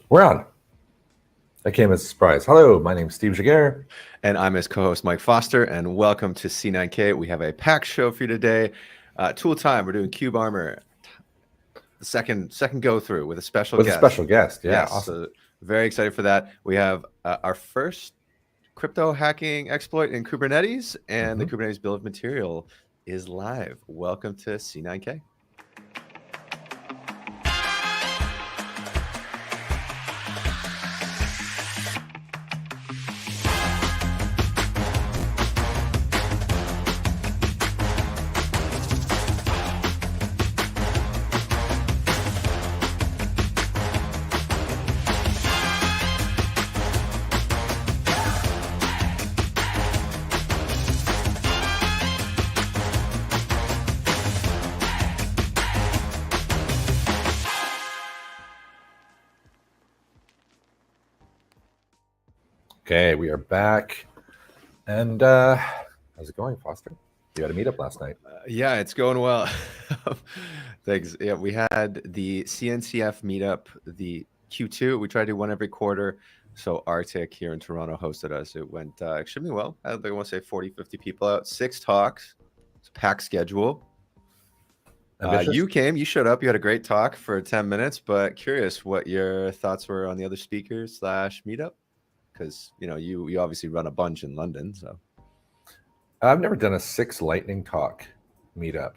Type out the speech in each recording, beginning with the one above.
We're on. That came as a surprise. Hello, my name is Steve Jaguar. And I'm his co-host, Mike Foster, and welcome to C9K. We have a packed show for you today. Tool time, we're doing KubeArmor, the second go-through with a special guest. With a special guest, yeah, yes, awesome. So very excited for that. We have our first crypto hacking exploit in Kubernetes, and the Kubernetes bill of material is live. Welcome to C9K. Okay, we are back. And how's it going, Foster? You had a meetup last night. Yeah, it's going well. Thanks. Yeah, we had the CNCF meetup, the Q2. We try to do one every quarter. So Arctic here in Toronto hosted us. It went extremely well. I want to say 40, 50 people out, 6 talks. It's a packed schedule. You came, you showed up, you had a great talk for 10 minutes, but curious what your thoughts were on the other speakers / meetup. Because, you know, you obviously run a bunch in London, so. I've never done a 6 lightning talk meetup.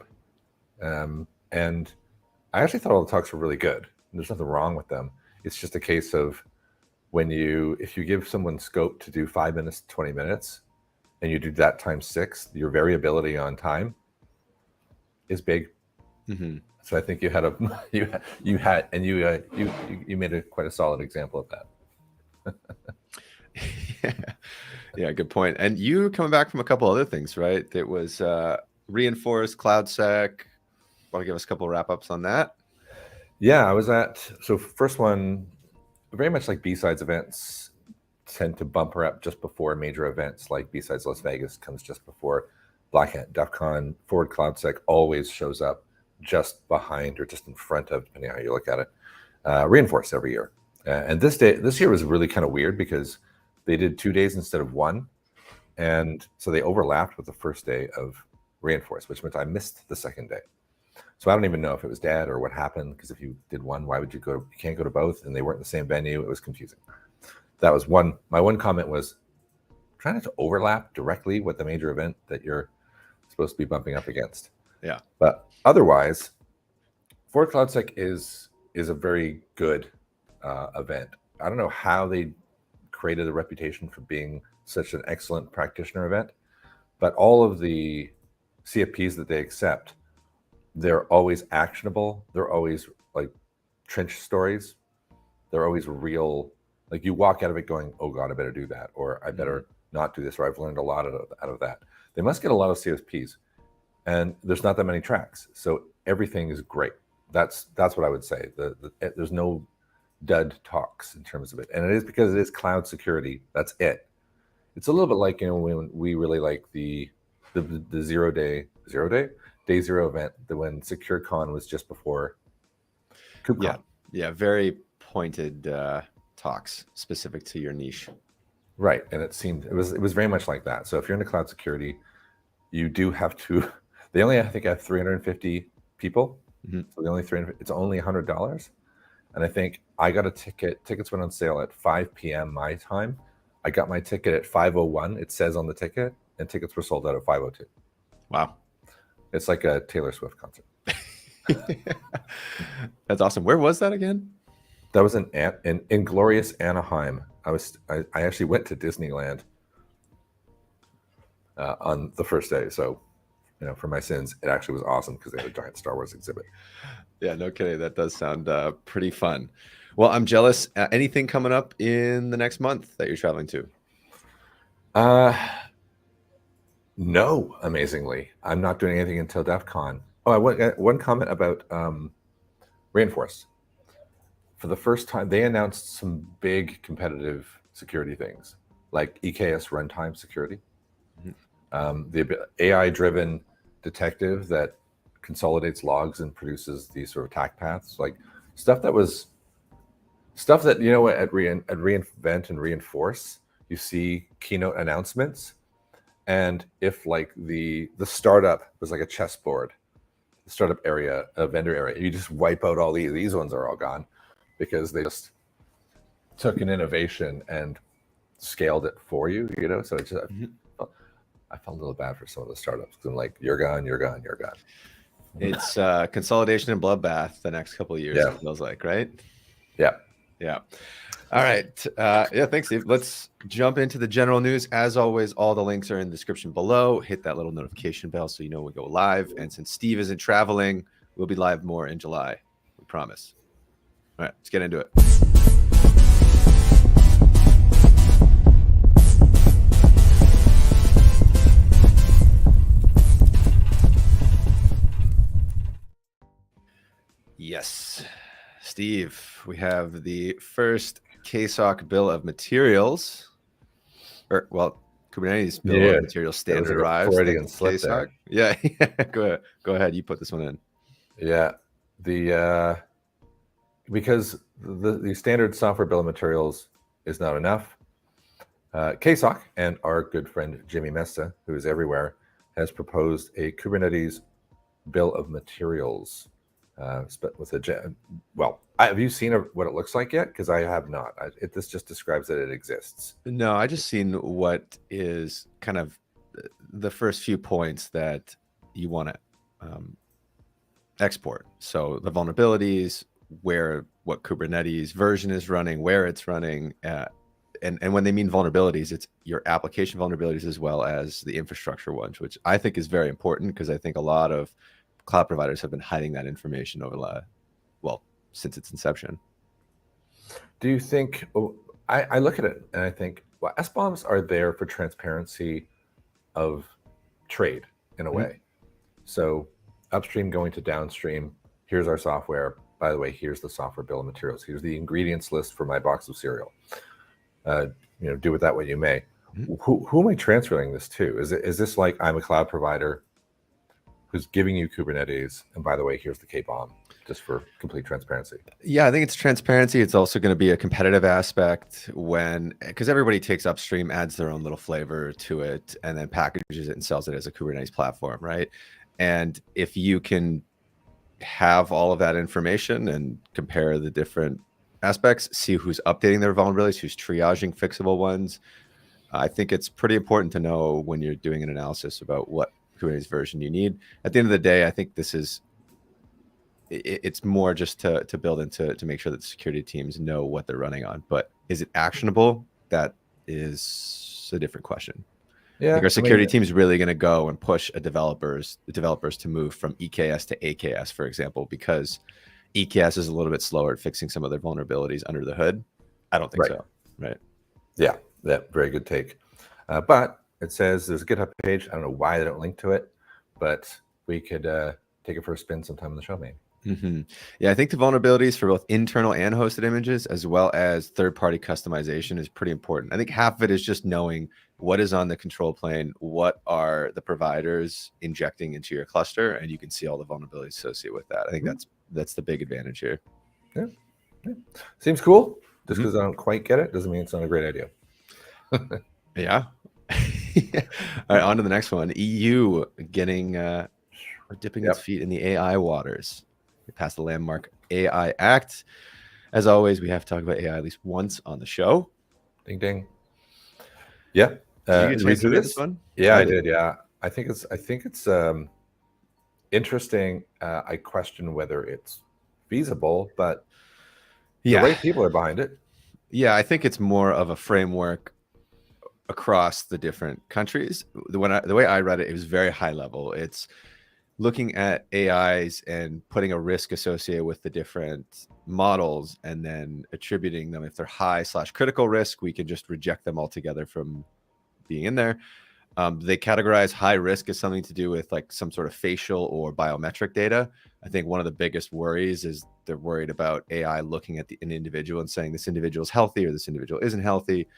And I actually thought all the talks were really good. There's nothing wrong with them. It's just a case of if you give someone scope to do 5 minutes, 20 minutes, and you do that times 6, your variability on time is big. So I think you had you made quite a solid example of that. Yeah, good point. And you coming back from a couple other things, right? It was Reinforce, cloudsec. Want to give us a couple of wrap-ups on that? Yeah, I was first one, very much like B-Sides events tend to bumper up just before major events, like B-Sides Las Vegas comes just before Black Hat, DEF CON. Forward cloudsec always shows up just behind or just in front of, depending on how you look at it, Reinforce every year. And this year was really kind of weird because they did 2 days instead of 1. And so they overlapped with the first day of Reinforce, which meant I missed the second day. So I don't even know if it was dead or what happened, because if you did one, why would you go? You can't go to both, and they weren't in the same venue. It was confusing. That was one. My one comment was try not to overlap directly with the major event that you're supposed to be bumping up against. Yeah. But otherwise, Forward cloudsec is a very good event. I don't know how they created a reputation for being such an excellent practitioner event, but all of the CFPs that they accept, they're always actionable. They're always like trench stories. They're always real. Like you walk out of it going, oh God, I better do that. Or I better not do this. Or I've learned a lot out of that. They must get a lot of CSPs, and there's not that many tracks. So everything is great. That's what I would say. There's no dud talks in terms of it. And it is because it is cloud security. That's it. It's a little bit like, when we really like the day zero event, when SecureCon was just before KubeCon. Yeah, very pointed talks specific to your niche. Right, and it was very much like that. So if you're into cloud security, you do have to. They only, I think, have 350 people. So the only 300. It's only $100, and I think I got a ticket. Tickets went on sale at 5 p.m. my time. I got my ticket at 5:01. It says on the ticket, and tickets were sold out at 5:02. Wow. It's like a Taylor Swift concert. That's awesome. Where was that again? That was in glorious Anaheim. I actually went to Disneyland on the first day. So, for my sins, it actually was awesome because they had a giant Star Wars exhibit. Yeah, no kidding. That does sound pretty fun. Well, I'm jealous. Anything coming up in the next month that you're traveling to? No, amazingly. I'm not doing anything until DEF CON. Oh, one comment about Reinforce. For the first time, they announced some big competitive security things, like EKS runtime security. The AI-driven detective that consolidates logs and produces these sort of attack paths, like stuff that was stuff that, you know, at reInvent and Reinforce, you see keynote announcements, and if like the startup was like a chessboard, the startup area, a vendor area, you just wipe out all these ones are all gone because they just took an innovation and scaled it for you, you know. So it's just, I felt a little bad for some of the startups because I'm like, you're gone, you're gone, you're gone. It's consolidation and bloodbath the next couple of years, Yeah. it feels like, right? Yeah. Yeah. All right. Yeah, thanks, Steve. Let's jump into the general news. As always, all the links are in the description below. Hit that little notification bell so you know when we go live. And since Steve isn't traveling, we'll be live more in July. We promise. All right, let's get into it. Yes, Steve, we have the first KSOC bill of materials, or well, Kubernetes bill of materials standard arrives. KSOC. Yeah, go ahead. You put this one in. Yeah, because the standard software bill of materials is not enough. KSOC and our good friend Jimmy Mesa, who is everywhere, has proposed a Kubernetes bill of materials. With a have you seen what it looks like yet? Because I have not. This just describes that it exists. No, I just seen what is kind of the first few points that you want to export. So the vulnerabilities, what Kubernetes version is running, where it's running, and when they mean vulnerabilities, it's your application vulnerabilities as well as the infrastructure ones, which I think is very important because I think a lot of cloud providers have been hiding that information over since its inception. Do you think, I look at it and I think, well, SBOMs are there for transparency of trade in a way. So upstream going to downstream, here's our software. By the way, here's the software bill of materials. Here's the ingredients list for my box of cereal. Do with that what you may. Who am I transferring this to? Is this like I'm a cloud provider who's giving you Kubernetes, and by the way, here's the KBOM, just for complete transparency? Yeah, I think it's transparency. It's also going to be a competitive aspect because everybody takes upstream, adds their own little flavor to it, and then packages it and sells it as a Kubernetes platform, right? And if you can have all of that information and compare the different aspects, see who's updating their vulnerabilities, who's triaging fixable ones, I think it's pretty important to know when you're doing an analysis about what Kubernetes version you need. At the end of the day, I think it's more just to build into to make sure that the security teams know what they're running on. But is it actionable? That is a different question. Yeah, our security team is really going to go and push the developers to move from EKS to AKS, for example, because EKS is a little bit slower at fixing some of their vulnerabilities under the hood. I don't think so. Right. Yeah, very good take. But it says there's a GitHub page. I don't know why they don't link to it, but we could take it for a spin sometime in the show, maybe. Yeah, I think the vulnerabilities for both internal and hosted images, as well as third-party customization, is pretty important. I think half of it is just knowing what is on the control plane, what are the providers injecting into your cluster, and you can see all the vulnerabilities associated with that. I think that's the big advantage here. Yeah. Seems cool. Just because I don't quite get it doesn't mean it's not a great idea. Yeah. All right, on to the next one. EU getting dipping its feet in the AI waters. We passed the landmark AI Act. As always, we have to talk about AI at least once on the show. Ding ding. Yeah. Did you get to read this one? Yeah, I did. Yeah, I think it's interesting. I question whether it's feasible, but the right people are behind it. Yeah, I think it's more of a framework across the different countries. The way I read it, it was very high level. It's looking at AIs and putting a risk associated with the different models and then attributing them. If they're high/critical risk, we can just reject them altogether from being in there. They categorize high risk as something to do with like some sort of facial or biometric data. I think one of the biggest worries is they're worried about AI looking at an individual and saying this individual is healthy or this individual isn't healthy.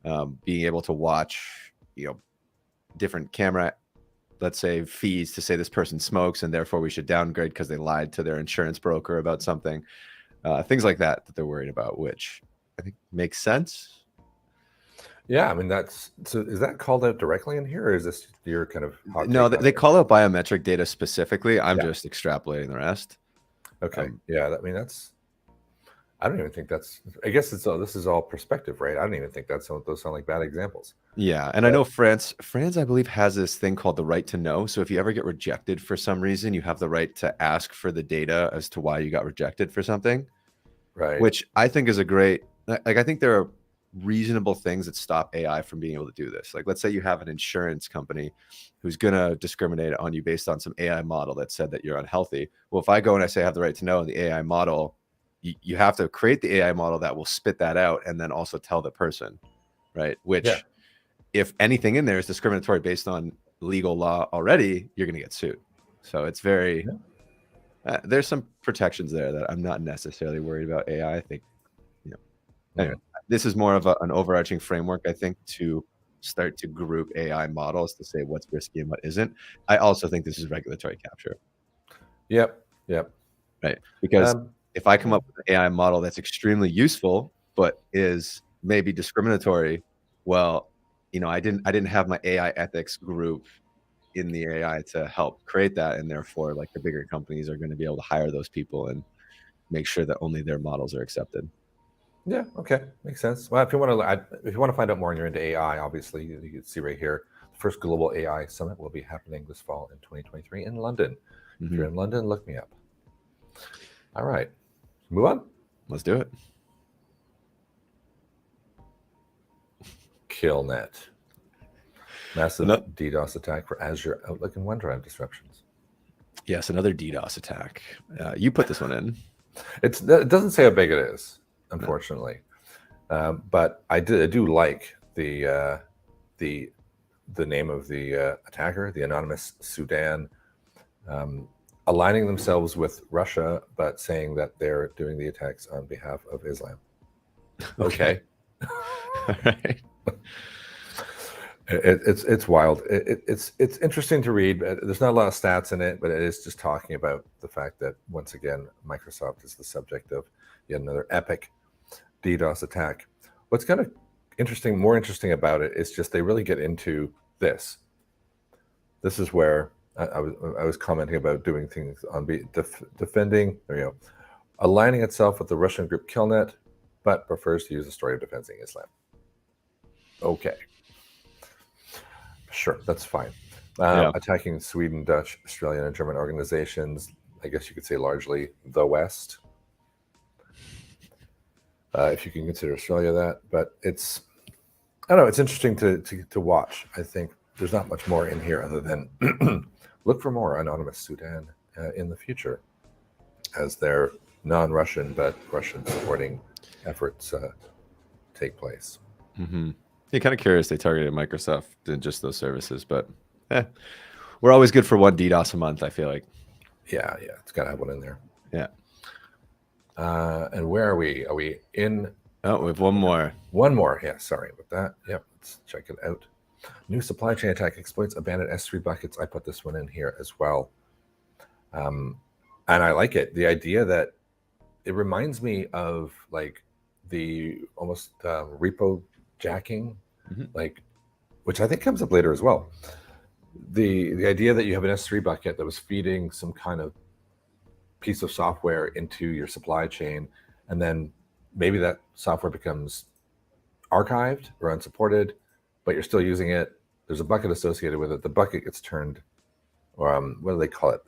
Being able to watch, different camera, let's say, feeds to say this person smokes and therefore we should downgrade because they lied to their insurance broker about something. things like that they're worried about, which I think makes sense. Yeah, I mean, so is that called out directly in here, or is this your kind of hot No, take on they it? call out biometric data specifically. I'm Yeah. just extrapolating the rest. Okay. Yeah, I mean, I don't even think that's, I guess this is all perspective, right? I don't even think those sound like bad examples. Yeah, and I know France, I believe, has this thing called the right to know. So if you ever get rejected for some reason, you have the right to ask for the data as to why you got rejected for something. Right. Which I think is a great, like, I think there are reasonable things that stop AI from being able to do this. Like, let's say you have an insurance company who's going to discriminate on you based on some AI model that said that you're unhealthy. Well, if I go and I say I have the right to know, and the AI model, you have to create the AI model that will spit that out and then also tell the person, right? Which, Yeah. if anything in there is discriminatory based on legal law already, you're going to get sued. So it's very, there's some protections there that I'm not necessarily worried about AI. I think, anyway, this is more of an overarching framework, I think, to start to group AI models to say what's risky and what isn't. I also think this is regulatory capture. Yep. Right. Because if I come up with an AI model that's extremely useful, but is maybe discriminatory, well, I didn't have my AI ethics group in the AI to help create that. And therefore, like, the bigger companies are going to be able to hire those people and make sure that only their models are accepted. Yeah. Okay. Makes sense. Well, if you want to find out more and you're into AI, obviously you can see right here, the first global AI summit will be happening this fall in 2023 in London. If you're in London, look me up. All right. Move on. Let's do it. Killnet. Massive DDoS attack for Azure, Outlook, and OneDrive disruptions. Yes, another DDoS attack. You put this one in. It doesn't say how big it is, unfortunately, but I do like the name of the attacker, the anonymous Sudan, aligning themselves with Russia, but saying that they're doing the attacks on behalf of Islam. Okay. All right. It's wild. It's interesting to read. There's not a lot of stats in it, but it is just talking about the fact that, once again, Microsoft is the subject of yet another epic DDoS attack. What's kind of more interesting about it is just they really get into this. This is where I was commenting about doing things on defending, aligning itself with the Russian group Killnet, but prefers to use the story of defending Islam. Okay. Sure, that's fine. Attacking Sweden, Dutch, Australian, and German organizations, I guess you could say largely the West, if you can consider Australia that. But I don't know, it's interesting to watch. I think there's not much more in here other than look for more anonymous Sudan in the future as their non-Russian but Russian supporting efforts take place. Yeah, kind of curious they targeted Microsoft and just those services, but we're always good for one DDoS a month, I feel like. Yeah, it's got to have one in there. Yeah. And where are we? Are we in? Oh, we have one more. One more. Yeah, sorry about that. Yep, let's check it out. New supply chain attack exploits abandoned S3 buckets. I put this one in here as well. And I like it. The idea that it reminds me of like the almost repo jacking, like, which I think comes up later as well. The idea that you have an S3 bucket that was feeding some kind of piece of software into your supply chain, and then maybe that software becomes archived or unsupported, but you're still using it. There's a bucket associated with it. The bucket gets turned, or what do they call it?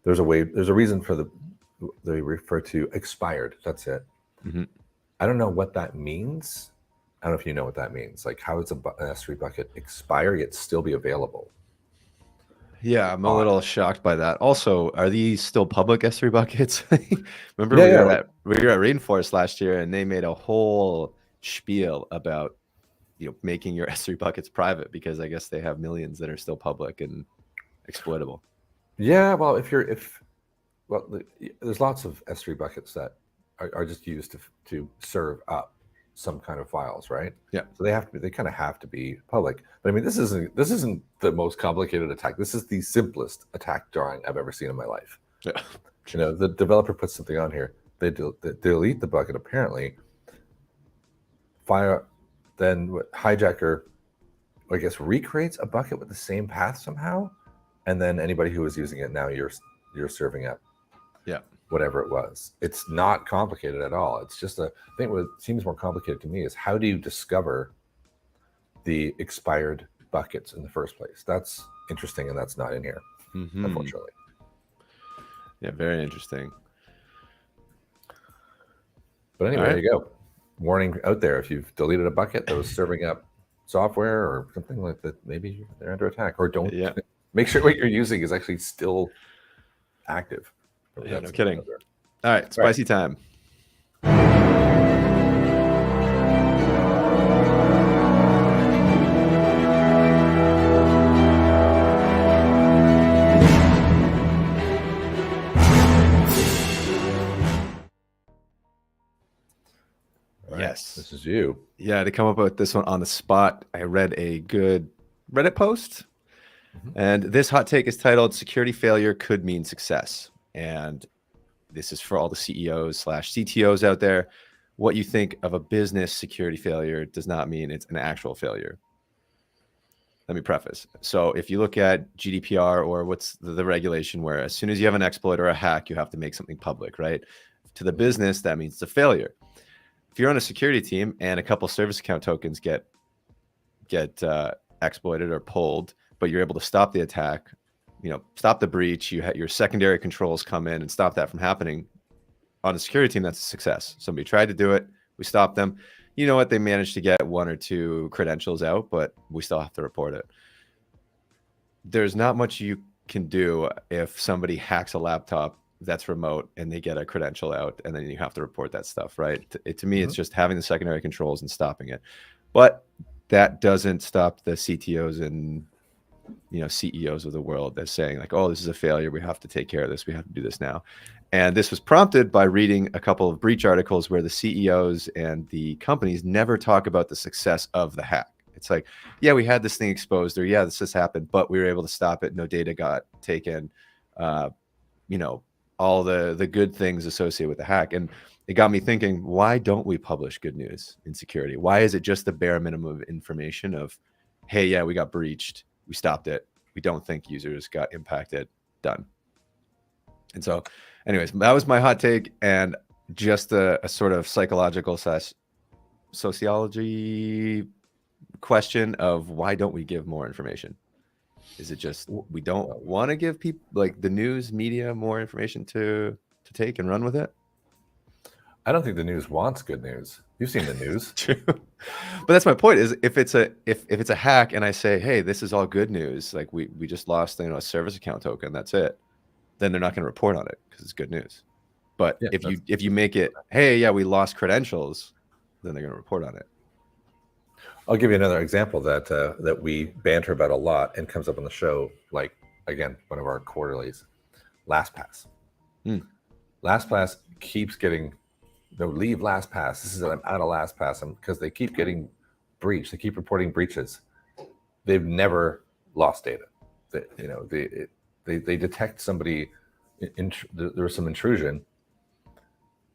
There's a reason for they refer to expired. That's it. I don't know what that means. I don't know if you know what that means. Like, how does an S3 bucket expire yet still be available? Yeah, I'm a little shocked by that. Also, are these still public S3 buckets? Remember we were at Inforce last year, and they made a whole spiel about making your S3 buckets private because I guess they have millions that are still public and exploitable. Yeah, well, there's lots of S3 buckets that are just used to serve up some kind of files, right? Yeah. So they kind of have to be public. But I mean, this isn't the most complicated attack. This is the simplest attack drawing I've ever seen in my life. Yeah. The developer puts something on here. they delete the bucket apparently. Then hijacker, I guess, recreates a bucket with the same path somehow, and then anybody who was using it now, you're serving up whatever it was. It's not complicated at all. It's just I think what seems more complicated to me is how do you discover the expired buckets in the first place? That's interesting, and that's not in here, unfortunately. Yeah, very interesting. But anyway, there you go. Warning out there: if you've deleted a bucket that was serving up software or something like that, maybe they're under attack. Or don't make sure what you're using is actually still active. Yeah, no kidding. All right, spicy time. Yes. This is you. Yeah, to come up with this one on the spot, I read a good Reddit post. And this hot take is titled "Security Failure Could Mean Success." And this is for all the CEOs/CTOs out there. What you think of a business security failure does not mean it's an actual failure. Let me preface. So if you look at GDPR, or what's the regulation where as soon as you have an exploit or a hack, you have to make something public, right? To the business, that means it's a failure. If you're on a security team and a couple service account tokens get exploited or pulled, but you're able to stop the attack, stop the breach, you had your secondary controls come in and stop that from happening. On a security team, that's a success. Somebody tried to do it, we stopped them. You know what? They managed to get 1 or 2 credentials out, but we still have to report it. There's not much you can do if somebody hacks a laptop that's remote and they get a credential out, and then you have to report that stuff, right? To me, it's just having the secondary controls and stopping it. But that doesn't stop the CTOs and CEOs of the world that's saying like, oh, this is a failure, we have to take care of this, we have to do this now. And this was prompted by reading a couple of breach articles where the CEOs and the companies never talk about the success of the hack. It's like, yeah, we had this thing exposed, or yeah, this has happened, but we were able to stop it, no data got taken, all the good things associated with the hack. And it got me thinking, why don't we publish good news in security? Why is it just the bare minimum of information of, hey, yeah, we got breached, we stopped it, we don't think users got impacted, done. And so anyways, that was my hot take, and just a sort of psychological / sociology question of why don't we give more information? Is it just we don't want to give people, like the news media, more information to take and run with it? I don't think the news wants good news. You've seen the news. True. But that's my point, is if it's a hack and I say, hey, this is all good news, like we just lost a service account token, that's it, then they're not going to report on it because it's good news. But if you make it, hey, yeah, we lost credentials, then they're going to report on it. I'll give you another example that we banter about a lot and comes up on the show, like, again, one of our quarterlies, LastPass. LastPass keeps getting, leave LastPass. This is, I'm out of LastPass, because they keep getting breached. They keep reporting breaches. They've never lost data. They detect somebody, there was some intrusion,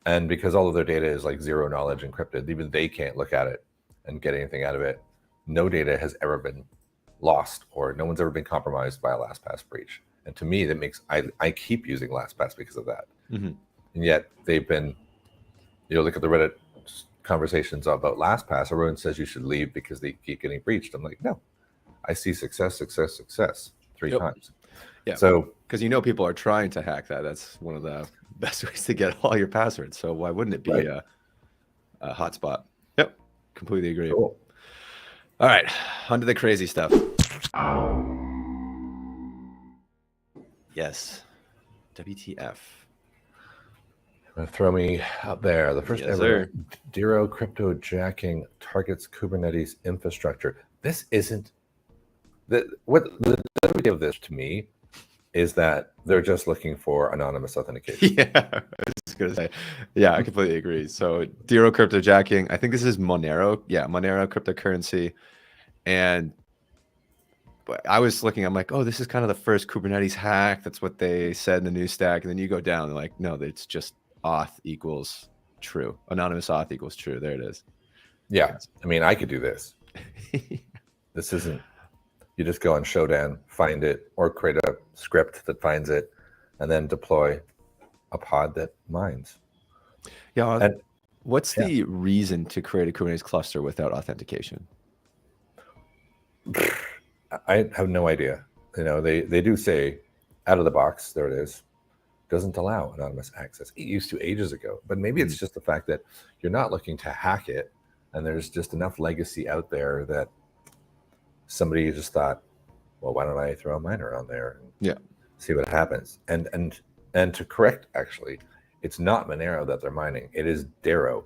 and because all of their data is like zero knowledge encrypted, even they can't look at it and get anything out of it. No data has ever been lost, or no one's ever been compromised by a LastPass breach. And to me, that makes I keep using LastPass because of that. And yet they've been, look at the Reddit conversations about LastPass. Everyone says you should leave because they keep getting breached. I'm like, no, I see success 3 times. Yeah. So because people are trying to hack that. That's one of the best ways to get all your passwords. So why wouldn't it be a hotspot? Yep. Completely agree. Cool. All right, onto the crazy stuff. Yes. WTF. Throw me up there. The first ever Zero cryptojacking targets Kubernetes infrastructure. This isn't what the WTF of this to me is that they're just looking for anonymous authentication. Yeah, I was going to say. Yeah, I completely agree. So Zero cryptojacking, I think this is Monero. Yeah, Monero cryptocurrency. And I was looking, I'm like, oh, this is kind of the first Kubernetes hack. That's what they said in the news stack. And then you go down and like, no, it's just auth equals true. Anonymous auth equals true. There it is. Yeah. I mean, I could do this. This isn't, you just go on Shodan, find it, or create a script that finds it, and then deploy a pod that mines. Yeah. And what's the reason to create a Kubernetes cluster without authentication? I have no idea. You know, they do say out of the box, there it is, doesn't allow anonymous access. It used to ages ago, but maybe it's just the fact that you're not looking to hack it, and there's just enough legacy out there that somebody just thought, well, why don't I throw a miner on there and see what happens? And to correct, actually, it's not Monero that they're mining. It is Darrow,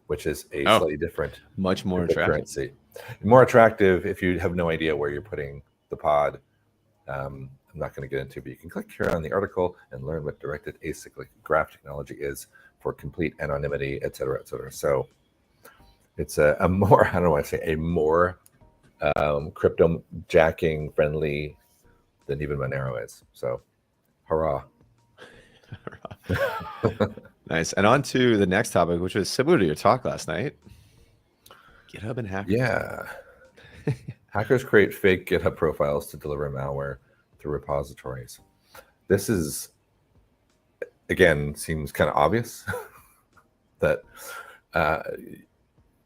which is a slightly different, much more attractive currency. More attractive if you have no idea where you're putting the pod. I'm not going to get into, but you can click here on the article and learn what directed acyclic graph technology is for complete anonymity, et cetera, et cetera. So it's a more, I don't want to say a more cryptojacking friendly than even Monero is. So hurrah. Nice. And on to the next topic, which was similar to your talk last night. GitHub and hackers. Yeah. Hackers create fake GitHub profiles to deliver malware through repositories. This is, again, seems kind of obvious that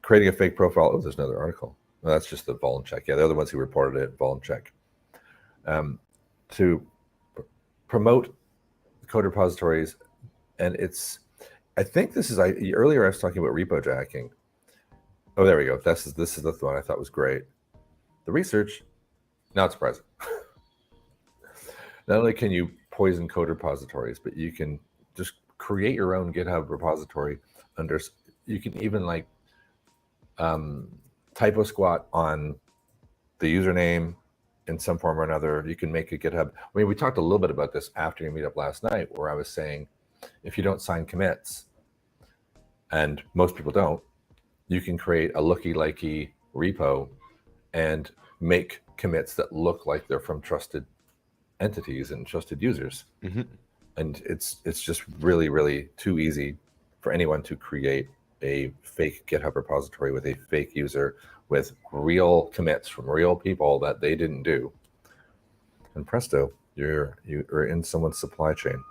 creating a fake profile. Oh, there's another article. Well, that's just the Vol check. Yeah, they're the ones who reported it, Vol check. To promote code repositories. And it's, I think this is, earlier I was talking about repo jacking. Oh, there we go. This is the one I thought was great. The research, not surprising. Not only can you poison code repositories, but you can just create your own GitHub repository under, you can even like typo squat on the username in some form or another. You can make a GitHub. I mean, we talked a little bit about this after your meetup last night, where I was saying, if you don't sign commits, and most people don't, you can create a looky-likey repo and make commits that look like they're from trusted entities and trusted users. Mm-hmm. And it's just really, really too easy for anyone to create a fake GitHub repository with a fake user with real commits from real people that they didn't do. And presto, you're in someone's supply chain.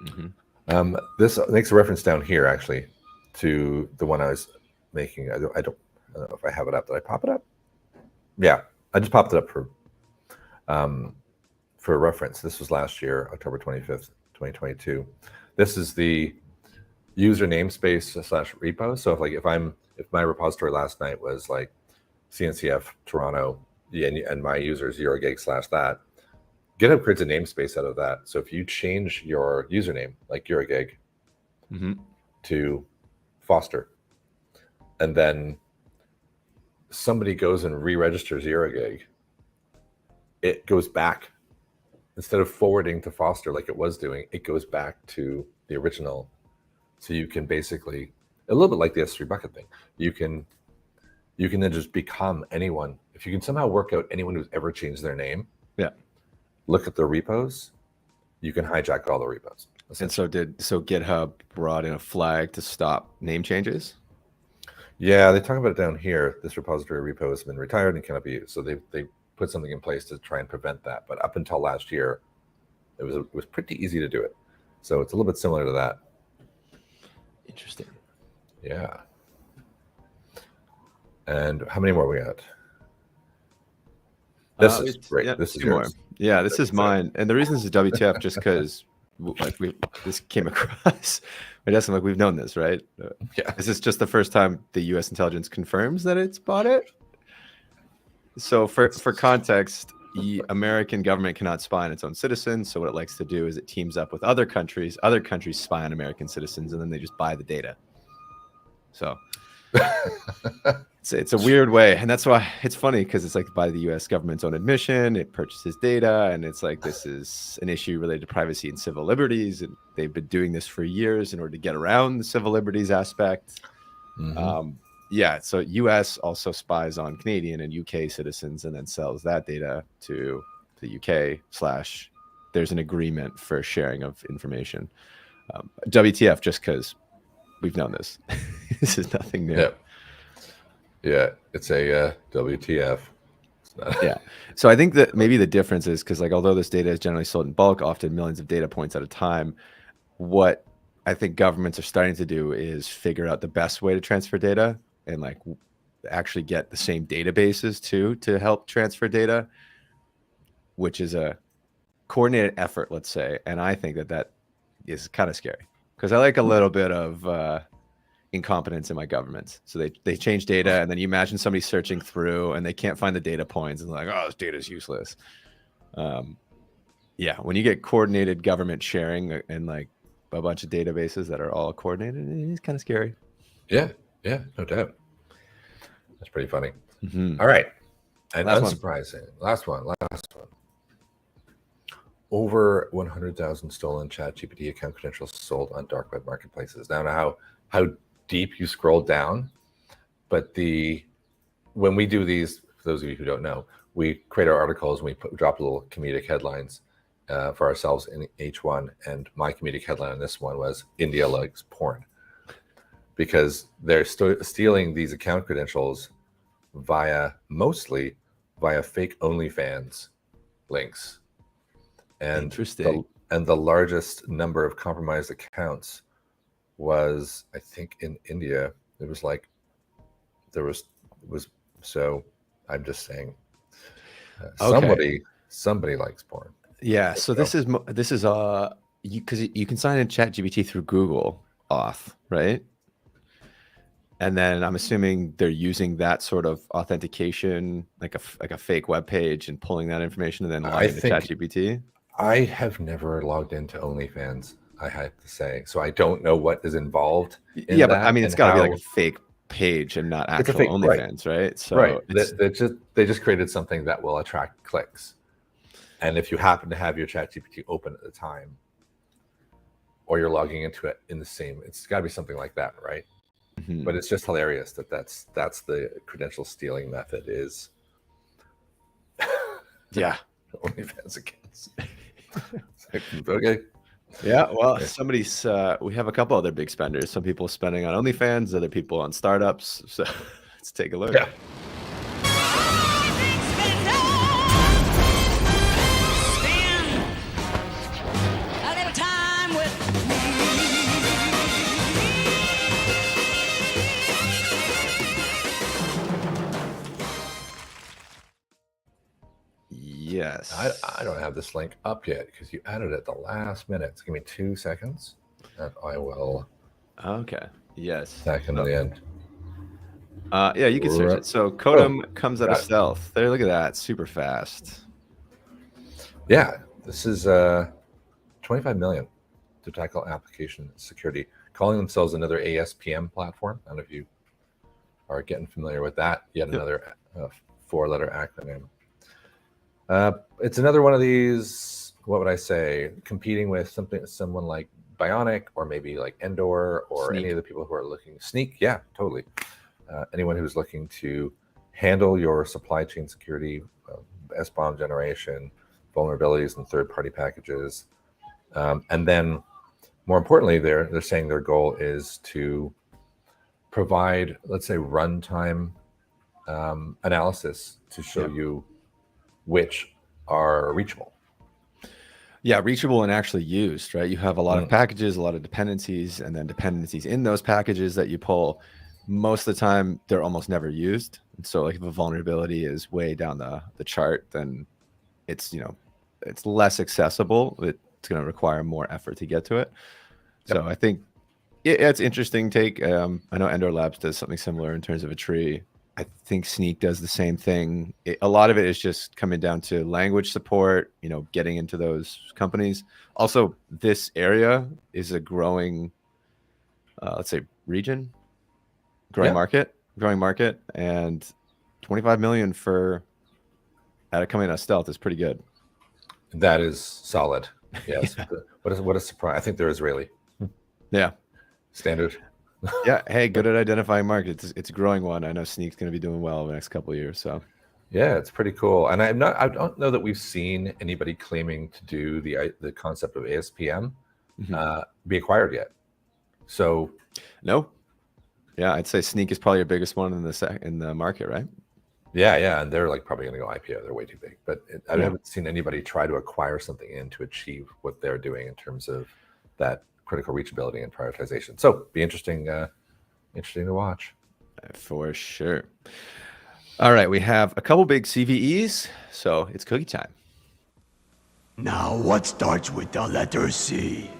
Mm-hmm. This makes a reference down here actually to the one I was making. I don't know if I have it up. Did I pop it up? Yeah, I just popped it up for reference. This was last year, October 25th, 2022. This is the user namespace / repo. So if my repository last night was like CNCF Toronto and my user 0gig / that, GitHub creates a namespace out of that. So if you change your username, like Eurogig, mm-hmm. to Foster, and then somebody goes and re-registers Eurogig, it goes back. Instead of forwarding to Foster like it was doing, it goes back to the original. So you can basically, a little bit like the S3 bucket thing, you can then just become anyone. If you can somehow work out anyone who's ever changed their name, look at their repos, you can hijack all the repos. And so GitHub brought in a flag to stop name changes? Yeah, they talk about it down here. This repository repo has been retired and cannot be used. So they put something in place to try and prevent that. But up until last year, it was pretty easy to do it. So it's a little bit similar to that. Interesting. Yeah. And how many more we got? This is great. Yeah, this is more. yours. Yeah, this is mine. And the reason this is WTF just because this came across. We've known this, right? Yeah. Is this just the first time the U.S. intelligence confirms that it's bought it? So for context, the American government cannot spy on its own citizens. So what it likes to do is it teams up with other countries. Other countries spy on American citizens, and then they just buy the data. So it's a weird way. And that's why it's funny, because it's like by the U.S. government's own admission, it purchases data. And it's like, this is an issue related to privacy and civil liberties. And they've been doing this for years in order to get around the civil liberties aspect. Mm-hmm. So U.S. also spies on Canadian and UK citizens and then sells that data to the UK / there's an agreement for sharing of information. WTF, just because we've known this. This is nothing new. Yeah. Yeah, it's a WTF. Yeah. So I think that maybe the difference is because, like, although this data is generally sold in bulk, often millions of data points at a time, what I think governments are starting to do is figure out the best way to transfer data and like actually get the same databases too to help transfer data, which is a coordinated effort, let's say. And I think that that is kind of scary because I like a little bit of incompetence in my governments. So they change data, and then you imagine somebody searching through and they can't find the data points and like, oh, this data is useless. Yeah, when you get coordinated government sharing and like a bunch of databases that are all coordinated, it's kind of scary. Yeah, no doubt. That's pretty funny. All right, and unsurprising. Last one. Over 100,000 stolen ChatGPT account credentials sold on dark web marketplaces. Now how deep you scroll down, but when we do these, for those of you who don't know, we create our articles and we drop little comedic headlines for ourselves in each one. And my comedic headline on this one was India likes porn, because they're stealing these account credentials mostly via fake OnlyFans links. And interesting. And the largest number of compromised accounts was, I think, in India. It was like so I'm just saying, somebody likes porn. Yeah. So this is because you can sign in ChatGPT through Google Auth, right? And then I'm assuming they're using that sort of authentication, like a fake web page, and pulling that information and then logging into ChatGPT. I have never logged into OnlyFans, I have to say, so I don't know what is involved in that. But I mean, it's got to be like a fake page and not actual OnlyFans, right? So right. They just created something that will attract clicks. And if you happen to have your ChatGPT open at the time, or you're logging into it in the same, it's got to be something like that, right? But it's just hilarious that's the credential stealing method is. Yeah. OnlyFans accounts. Okay. Yeah, well, somebody's we have a couple other big spenders. Some people spending on OnlyFans, other people on startups. So let's take a look. Yeah. Yes. I don't have this link up yet because you added it at the last minute. So give me 2 seconds and I will. Okay. Yes. Second at the end. Yeah, you can search it. So Codem comes out of stealth. There, look at that. Super fast. Yeah. This is 25 million to tackle application security, calling themselves another ASPM platform. I don't know if you are getting familiar with that. Yet another 4-letter acronym. It's another one of these, what would I say, competing with someone like Bionic or maybe like Endor or Sneak. Any of the people who are looking. Sneak, yeah, totally. Anyone who's looking to handle your supply chain security, SBOM generation, vulnerabilities and third-party packages. And then more importantly, they're saying their goal is to provide, let's say, runtime analysis to show you which are reachable. Yeah, reachable and actually used, right? You have a lot of packages, a lot of dependencies, and then dependencies in those packages that you pull. Most of the time, they're almost never used. And so like if a vulnerability is way down the chart, then it's, it's less accessible. It's going to require more effort to get to it. Yep. So I think it's interesting take. I know Endor Labs does something similar in terms of a tree. I think Sneak does the same thing. A lot of it is just coming down to language support, getting into those companies. Also, this area is a growing, let's say, region, growing market, and 25 million for coming out of stealth is pretty good. That is solid. Yes. Yeah. What a surprise. I think they're Israeli. Yeah. Standard. Yeah. Hey, good at identifying markets. It's a growing one. I know Sneak's going to be doing well over the next couple of years. So Yeah, it's pretty cool. And I don't know that we've seen anybody claiming to do the concept of ASPM be acquired yet. So no. Yeah, I'd say Sneak is probably your biggest one in the market, right? yeah, and they're like probably going to go IPO. They're way too big. But I haven't seen anybody try to acquire something in to achieve what they're doing in terms of that critical reachability and prioritization. So be interesting to watch. For sure. All right, we have a couple big CVEs, so it's cookie time. Now, what starts with the letter C?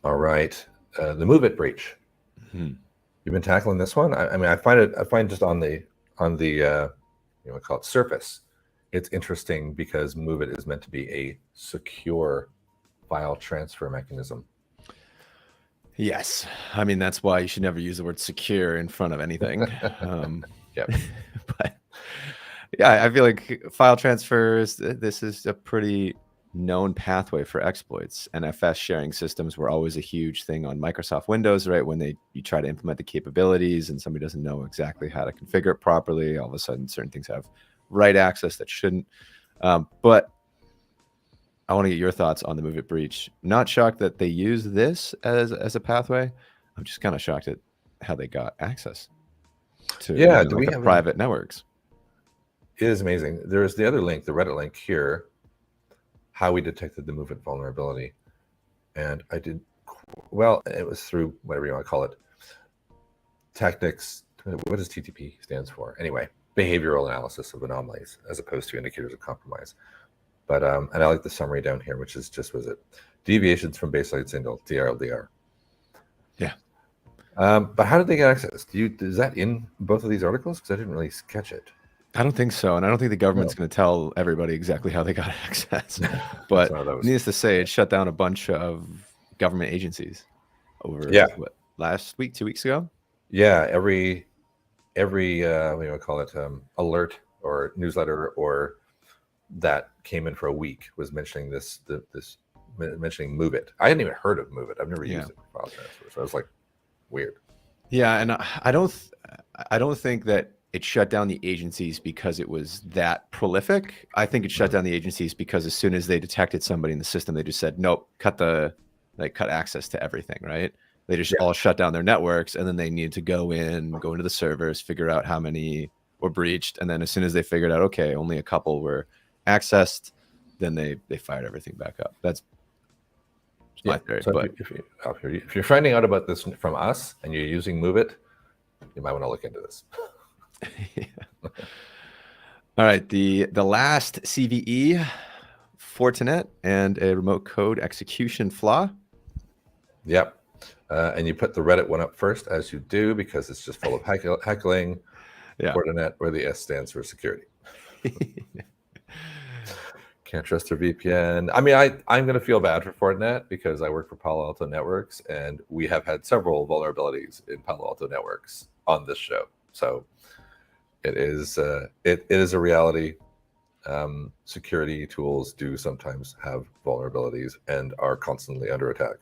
All right, the MOVEit breach. You've been tackling this one. I mean, I find just on the call it surface, it's interesting because MOVEit is meant to be a secure file transfer mechanism. Yes, I mean that's why you should never use the word secure in front of anything. Yep. But yeah, I feel like file transfers. This is a pretty known pathway for exploits. NFS sharing systems were always a huge thing on Microsoft Windows, right? When you try to implement the capabilities and somebody doesn't know exactly how to configure it properly, all of a sudden certain things have write access that shouldn't. But I want to get your thoughts on the MOVEit breach. Not shocked that they use this as a pathway. I'm just kind of shocked at how they got access to the private networks. It is amazing. There's the other link, the Reddit link here, how we detected the MOVEit vulnerability. And I did, well, it was through whatever you want to call it. Tactics, what does TTP stands for? Anyway, behavioral analysis of anomalies as opposed to indicators of compromise. But and I like the summary down here, which is just deviations from baseline signal, DRLDR. Yeah. But how did they get access? Is that in both of these articles? Because I didn't really catch it. I don't think so, and I don't think the government's going to tell everybody exactly how they got access. But needless to say, it shut down a bunch of government agencies over what, last week, 2 weeks ago. Yeah, every what do you call it, alert or newsletter or that came in for a week was mentioning mentioning MOVEit. I hadn't even heard of MOVEit. I've never used it for file transfer, so I was like, weird. Yeah, and I don't think that it shut down the agencies because it was that prolific. I think it shut down the agencies because as soon as they detected somebody in the system, they just said, nope, cut access to everything, right? They just all shut down their networks, and then they needed to go into the servers, figure out how many were breached. And then as soon as they figured out, okay, only a couple were accessed, then they fired everything back up. That's my theory. So if you're finding out about this from us and you're using MOVEit, you might want to look into this. Yeah. All right, the last CVE, Fortinet and a remote code execution flaw. Yep. And you put the Reddit one up first, as you do, because it's just full of heckling. Yeah. Fortinet, where the S stands for security. Can't trust their VPN. I mean, I'm going to feel bad for Fortinet because I work for Palo Alto Networks, and we have had several vulnerabilities in Palo Alto Networks on this show. So it is a reality. Security tools do sometimes have vulnerabilities and are constantly under attack.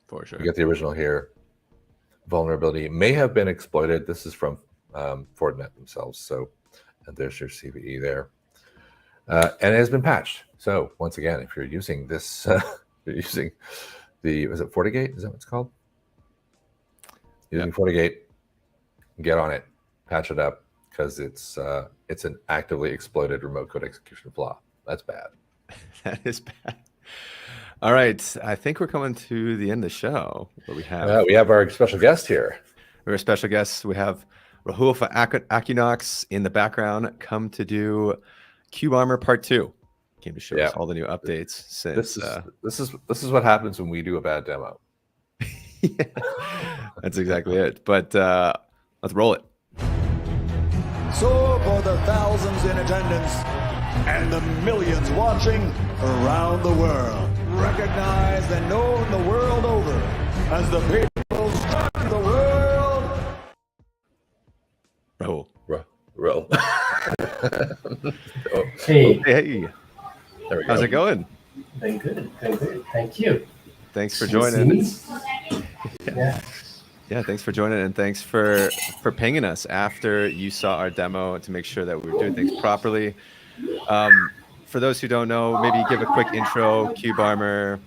For sure. You get the original here. Vulnerability may have been exploited. This is from Fortinet themselves. So, and there's your CVE there. And it has been patched. So once again, if you're using this, you're using was it FortiGate? Is that what it's called? Using FortiGate, get on it, patch it up, because it's an actively exploited remote code execution flaw. That's bad. That is bad. All right, I think we're coming to the end of the show. Where we have our special guest here. We're a special guest. We have Rahul Akinox in the background, come to do KubeArmor Part 2. Came to show us all the new updates since. This is what happens when we do a bad demo. Yeah, that's exactly it. But let's roll it. So for the thousands in attendance and the millions watching around the world, recognized and known the world over as the people's of the world. Rahul. Roll. Hey. Hey. There we go. How's it going? Doing good. Doing good. Thank you. Thanks for Can you see joining. me? Yeah. Yeah, thanks for joining, and thanks for pinging us after you saw our demo to make sure that we were doing things properly. For those who don't know, maybe give a quick intro, KubeArmor,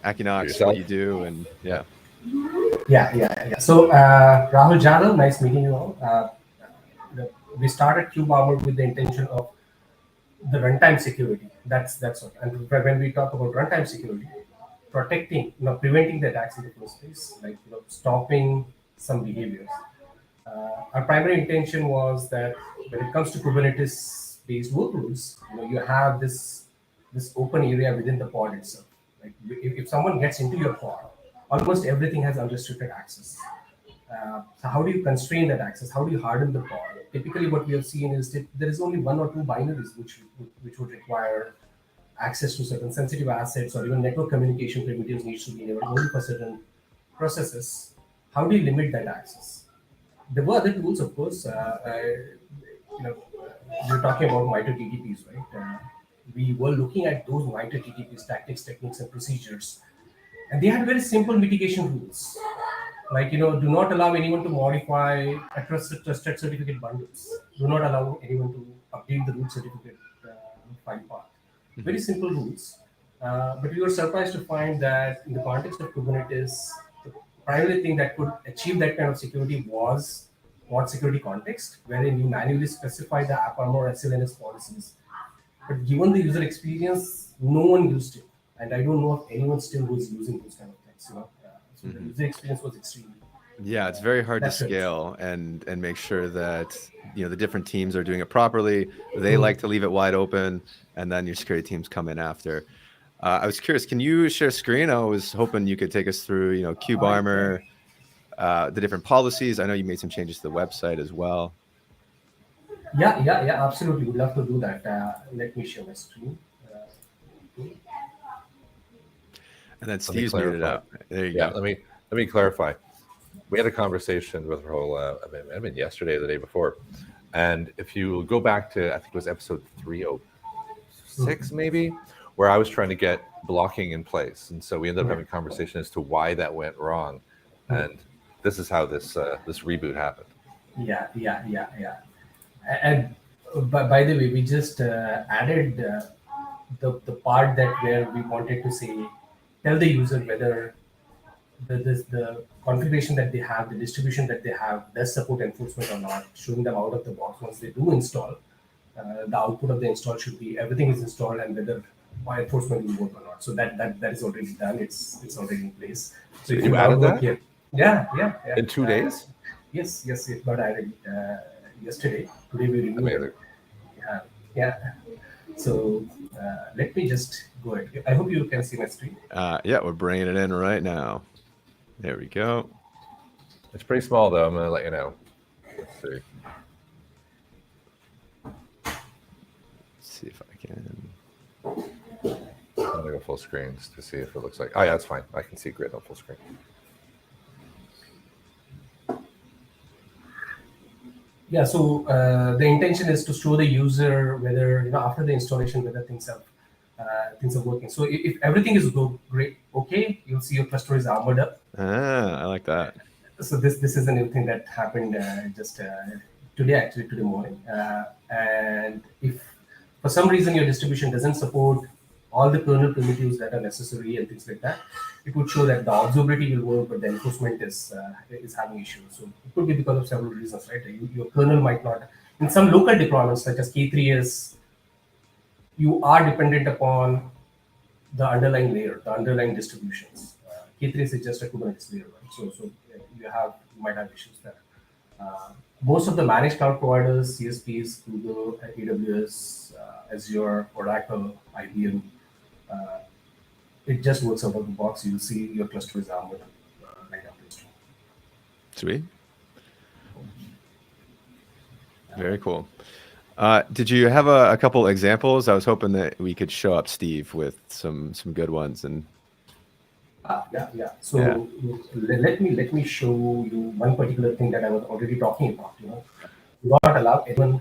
Equinox, what you do, and yeah. So Rahul Jadhav, nice meeting you all. We started KubeArmor with the intention of the runtime security. That's all. And when we talk about runtime security, protecting, preventing the attacks in the first place, like stopping some behaviors. Our primary intention was that when it comes to Kubernetes-based workloads, you have this open area within the pod itself. Like if someone gets into your pod, almost everything has unrestricted access. So how do you constrain that access? How do you harden the pod? Typically, what we have seen is that there is only one or two binaries which would require access to certain sensitive assets, or even network communication primitives needs to be enabled only for certain processes. How do you limit that access? There were other tools, of course. We're talking about MITRE TTPs, right? We were looking at those MITRE TTPs, tactics, techniques, and procedures, and they had very simple mitigation rules. Like, do not allow anyone to modify trusted certificate bundles. Do not allow anyone to update the root certificate file path. Very simple rules. But we were surprised to find that in the context of Kubernetes, the primary thing that could achieve that kind of security was pod security context, wherein you manually specify the AppArmor or SLNS policies. But given the user experience, no one used it. And I don't know of anyone still who's using those kind of things. So the user experience was extreme. Yeah, it's very hard to scale and make sure that the different teams are doing it properly. They like to leave it wide open, and then your security teams come in after. I was curious, can you share screen? I was hoping you could take us through, KubeArmor, the different policies. I know you made some changes to the website as well. Yeah, absolutely. Would love to do that. Let me share my screen. And then Steve's muted up. There you go. Let me clarify. We had a conversation with Rahul, it might have been yesterday or the day before. And if you go back to, I think it was episode 306 maybe, where I was trying to get blocking in place. And so we ended up having a conversation as to why that went wrong. And this is how this reboot happened. Yeah. And by the way, we just added the part that where we wanted to say, tell the user whether the configuration that they have, the distribution that they have, does support enforcement or not, showing them out of the box. Once they do install, the output of the install should be everything is installed and whether enforcement will work or not. So that is already done. It's already in place. So if you added that? Here, yeah. In 2 days? Yes, it got added yesterday. Today we removed it. Yeah. So let me just go ahead. I hope you can see my screen. Yeah, we're bringing it in right now. There we go. It's pretty small, though. I'm going to let you know. Let's see. Let's see if I can. I'm going to go full screen just to see if it looks like. Oh, yeah, it's fine. I can see grid on full screen. Yeah, so the intention is to show the user whether, after the installation, whether things are working. So if everything is great, okay, you'll see your cluster is armored up. I like that. So this is a new thing that happened just today morning. And if for some reason your distribution doesn't support all the kernel primitives that are necessary and things like that, it would show that the observability will work, but the enforcement is having issues. So it could be because of several reasons, right? Your kernel might not. In some local deployments, such as K3s, you are dependent upon the underlying layer, the underlying distributions. K3s is just a Kubernetes layer, right? So you might have issues there. Most of the managed cloud providers, CSPs, Google, AWS, Azure, Oracle, IBM, it just works out of the box. You'll see your cluster is armored right after install. Sweet. Very cool. Did you have a couple examples? I was hoping that we could show up Steve with some good ones. And yeah. So let me show you one particular thing that I was already talking about. You do not allow anyone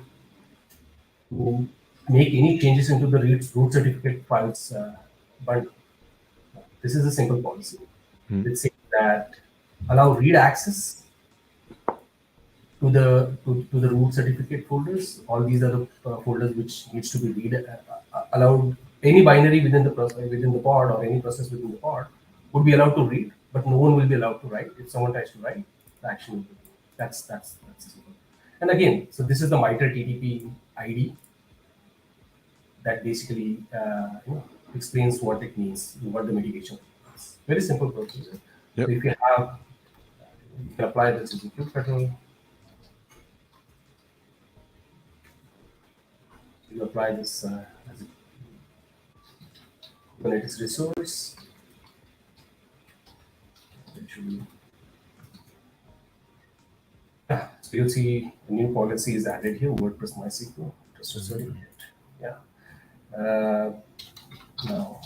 to make any changes into the root certificate files bundle. This is a simple policy. It says that allow read access to the root certificate folders. All these are the folders which needs to be allowed. Any binary within the pod, or any process within the pod would be allowed to read, but no one will be allowed to write. If someone tries to write, the action will be. That's simple. And again, so this is the MITRE TTP ID that basically explains what it means, what the mitigation is. Very simple procedure. Yep. So if you can apply this as a kubefederal. You apply this as a Kubernetes resource. So you'll see a new policy is added here, WordPress MySQL. Just a certificate. Yeah. Now,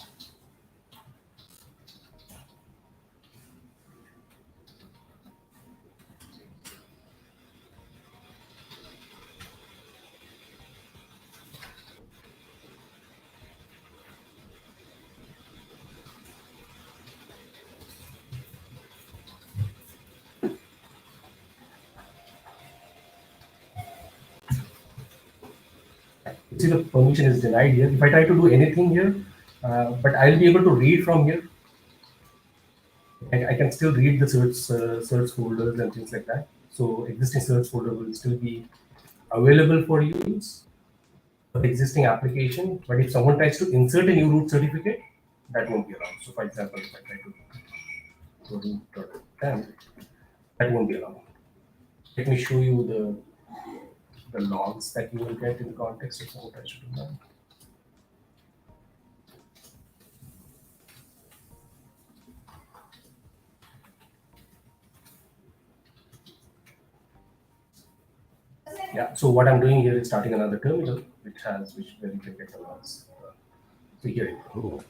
see the permission is denied here. If I try to do anything here, but I'll be able to read from here. I can still read the search folders and things like that. So existing search folder will still be available for use for the existing application. But if someone tries to insert a new root certificate, that won't be allowed. So for example, if I try to go root.10, that won't be allowed. Let me show you the logs that you will get in the context of someone tries to do that. Yeah, so what I'm doing here is starting another terminal, where you can get the logs. So here you go.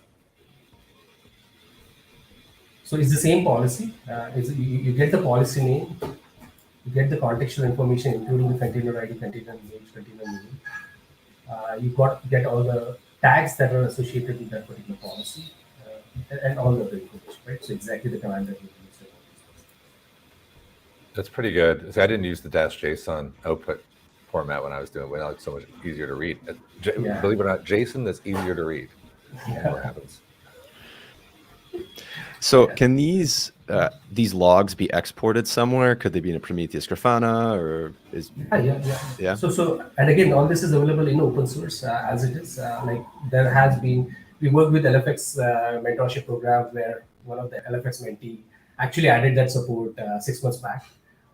So it's the same policy. You get the policy name, you get the contextual information, including the container ID, container image, container name. You get all the tags that are associated with that particular policy, and all the other information, right? So exactly the command that you use. That's pretty good. So I didn't use the -JSON output format when I was doing it. Now it's so much easier to read. Yeah. Believe it or not, JSON that's easier to read. Yeah. What happens? So can these logs be exported somewhere? Could they be in a Prometheus Grafana, or is? Yeah. So and again, all this is available in open source as it is. Like there has been, we work with LFX mentorship program where one of the LFX mentee actually added that support 6 months back,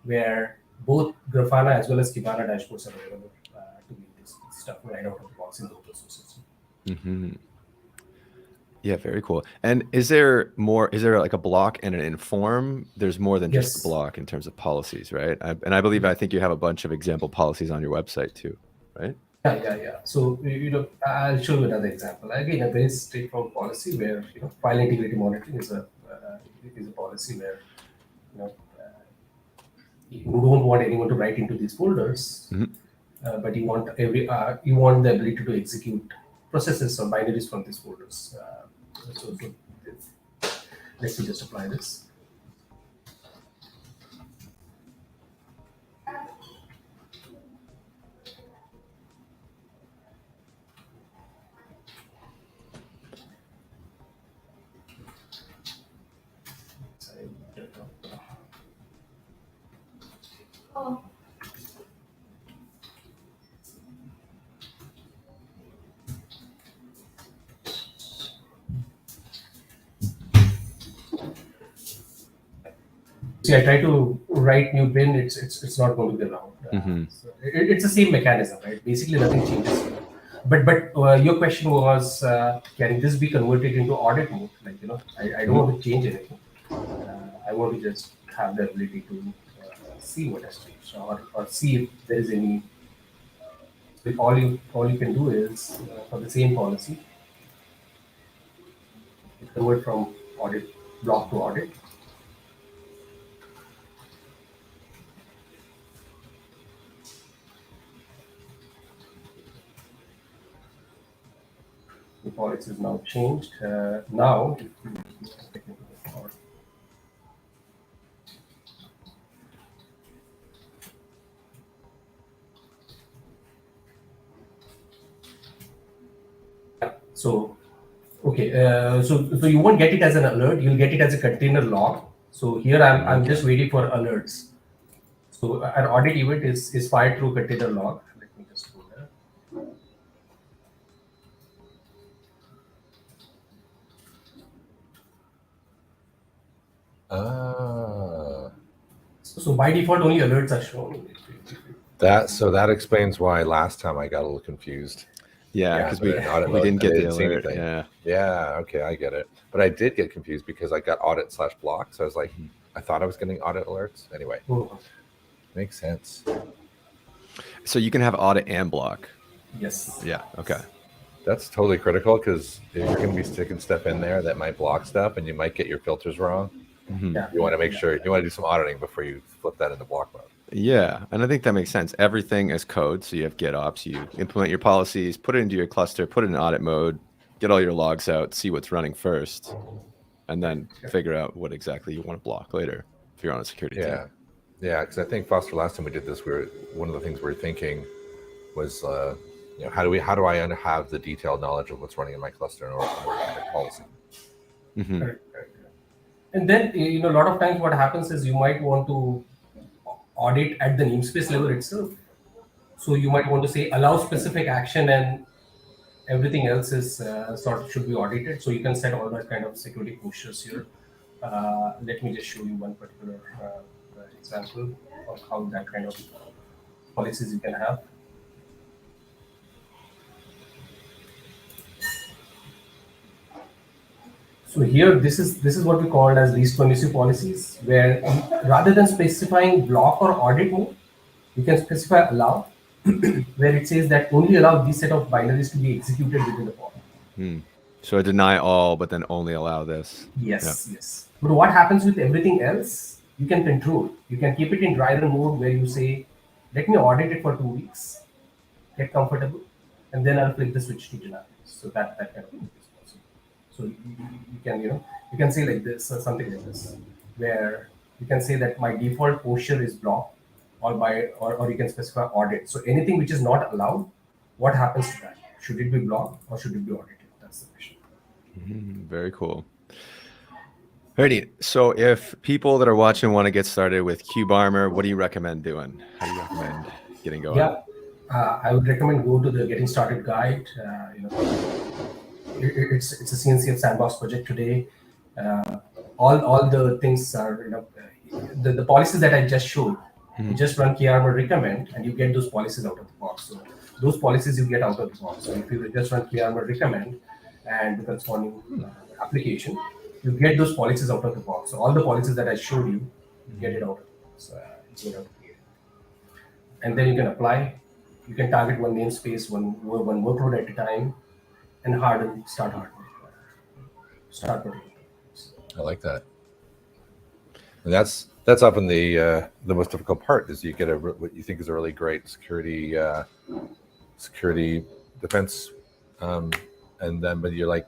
where both Grafana as well as Kibana dashboards are available to build this stuff right out of the box in the open source system. Mm-hmm. Yeah, very cool. And is there like a block and an inform? There's more than just a block in terms of policies, right? I think you have a bunch of example policies on your website too, right? Yeah. So I'll show you another example. Again, a very straightforward policy where file integrity monitoring is a policy where you don't want anyone to write into these folders, but you want the ability to execute processes or binaries from these folders. So let me just apply this. See, I try to write new bin, it's not going to be allowed. So it's the same mechanism, right? Basically, nothing changes here. But your question was, can this be converted into audit mode? Like I don't want to change anything. I want to just have the ability to see what has changed, or see if there is any. All you can do is for the same policy, convert from audit block to audit. policy is now changed. Now, if you so okay, so you won't get it as an alert. You'll get it as a container log. So here I'm just waiting for alerts. So an audit event is fired through container log. Let me just go there. So by default, only alerts are shown. That explains why last time I got a little confused. Yeah, because we didn't get the alert. Yeah. Yeah. Okay, I get it. But I did get confused because I got audit/block. So I was like, I thought I was getting audit alerts. Anyway, makes sense. So you can have audit and block. Yes. Yeah. Okay. That's totally critical because if you're going to be sticking stuff in there that might block stuff and you might get your filters wrong, Yeah. you want to make sure you want to do some auditing before you flip that into block mode. Yeah, and I think that makes sense. Everything is code, so you have GitOps, you implement your policies, put it into your cluster, put it in audit mode, get all your logs out, see what's running first, and then figure out what exactly you want to block later if you're on a security team. Yeah, because I think Foster, last time we did this, one of the things we were thinking was, how do I have the detailed knowledge of what's running in my cluster in order to make policy? Correct. And then a lot of times what happens is you might want to audit at the namespace level itself. So you might want to say allow specific action and everything else is should be audited. So you can set all that kind of security postures here. Let me just show you one particular example of how that kind of policies you can have. So here, this is what we call as least permissive policies, where rather than specifying block or audit mode, you can specify allow, where it says that only allow this set of binaries to be executed within the pod. So deny all, but then only allow this. Yes, yes. But what happens with everything else, you can control. You can keep it in dry run mode where you say, let me audit it for 2 weeks, get comfortable, and then I'll flick the switch to deny. So that kind of thing. So you can say like this or something like this, where you can say that my default posture is block, or you can specify audit. So anything which is not allowed, what happens to that? Should it be blocked or should it be audited? That's the question. Very cool. Alrighty. So if people that are watching want to get started with KubeArmor, what do you recommend doing? How do you recommend getting going? Yeah, I would recommend go to the Getting Started guide. It's a CNCF sandbox project today. All the things are the policies that I just showed. You just run KubeArmor recommend and you get those policies out of the box. So those policies you get out of the box. So if you just run KubeArmor recommend and the corresponding application, you get those policies out of the box. So all the policies that I showed you, get it out of the box. It's made out of here. And then you can apply. You can target one namespace, one workload at a time, and start hardening. Start putting. I like that. And that's often the most difficult part is you get what you think is a really great security defense, and then but you're like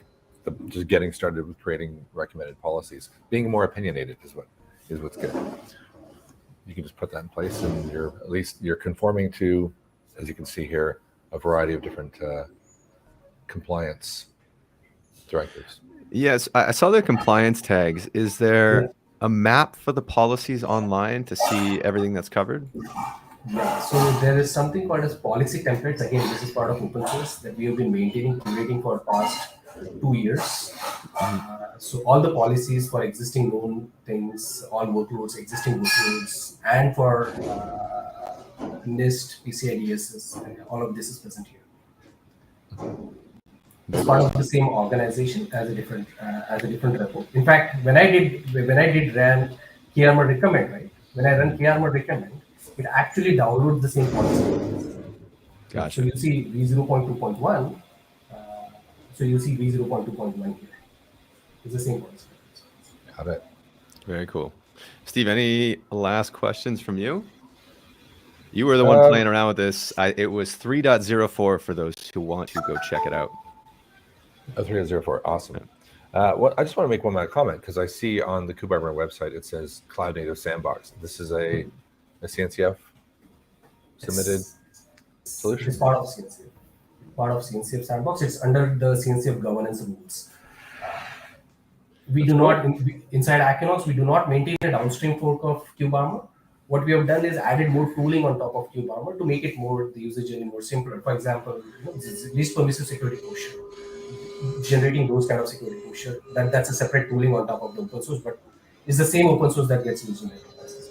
just getting started with creating recommended policies. Being more opinionated is what's good. You can just put that in place, and you're conforming to, as you can see here, a variety of different compliance directives. Yes, I saw the compliance tags. Is there a map for the policies online to see everything that's covered? Yeah, so there is something called as policy templates. Again, this is part of open source that we have been curating for past 2 years. So all the policies for existing known things, all workloads, existing workloads, and for NIST, PCI DSS, all of this is present here. It's part of the same organization as a different repo. In fact, when I did run KubeArmor recommend, right? When I run KubeArmor recommend, it actually downloads the same policy. Gotcha. So you see v0.2.1. So you see v0.2.1 here. It's the same policy. Got it. Very cool. Steve, any last questions from you? You were the one playing around with this. It was 3.04 for those who want to go check it out. 0304. Awesome. I just want to make one more comment because I see on the KubeArmor website it says Cloud Native Sandbox. This is a CNCF submitted solution. It's part of CNCF. Part of CNCF Sandbox. It's under the CNCF governance rules. We do not, inside Equinox, we do not maintain a downstream fork of KubeArmor. What we have done is added more tooling on top of KubeArmor to make it more, the usage journey more simpler. For example, this is least permissive security posture. Generating those kind of security posture. That's a separate tooling on top of the open source, but it's the same open source that gets used in enterprises.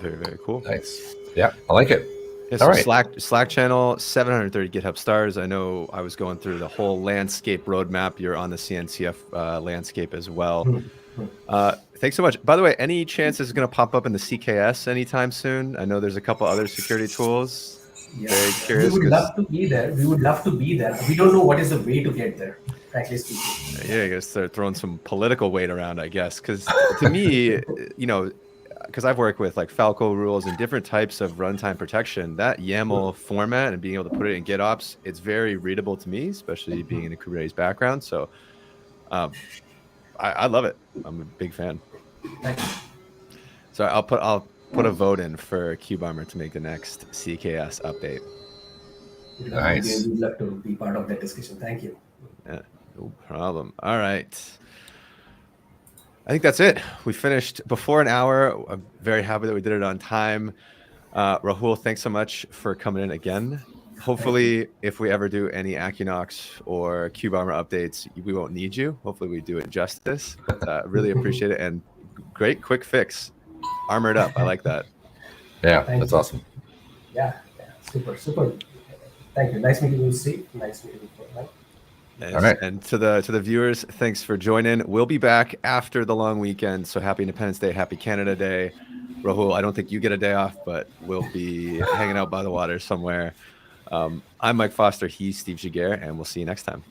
Very, very cool. Nice. Yeah, I like it. Yeah, All so right. Slack channel, 730 GitHub stars. I know I was going through the whole landscape roadmap. You're on the CNCF landscape as well. Thanks so much. By the way, any chance this is going to pop up in the CKS anytime soon? I know there's a couple other security tools. Yeah. Very curious. We would love to be there. We would love to be there. We don't know what is the way to get there, frankly speaking. Yeah, I guess they're throwing some political weight around, I guess. Because to me, you know, because I've worked with like Falco rules and different types of runtime protection, that YAML format and being able to put it in GitOps, it's very readable to me, especially being in a Kubernetes background. So I love it. I'm a big fan. Thank you. So I'll put a vote in for KubeArmor to make the next CKS update. Nice. We'd love to be part of that discussion. Thank you. Yeah, no problem. All right. I think that's it. We finished before an hour. I'm very happy that we did it on time. Rahul, thanks so much for coming in again. Hopefully, if we ever do any Equinox or KubeArmor updates, we won't need you. Hopefully, we do it justice. But really appreciate it. And great quick fix. Armored up. I like that. Yeah, Thank that's you. awesome. Yeah, super. Thank you. Nice meeting you, Steve. Nice meeting you. Nice. All right. And to the viewers, thanks for joining. We'll be back after the long weekend. So happy Independence Day, happy Canada Day. Rahul, I don't think you get a day off, but we'll be hanging out by the water somewhere. I'm Mike Foster. He's Steve Giguere, and we'll see you next time.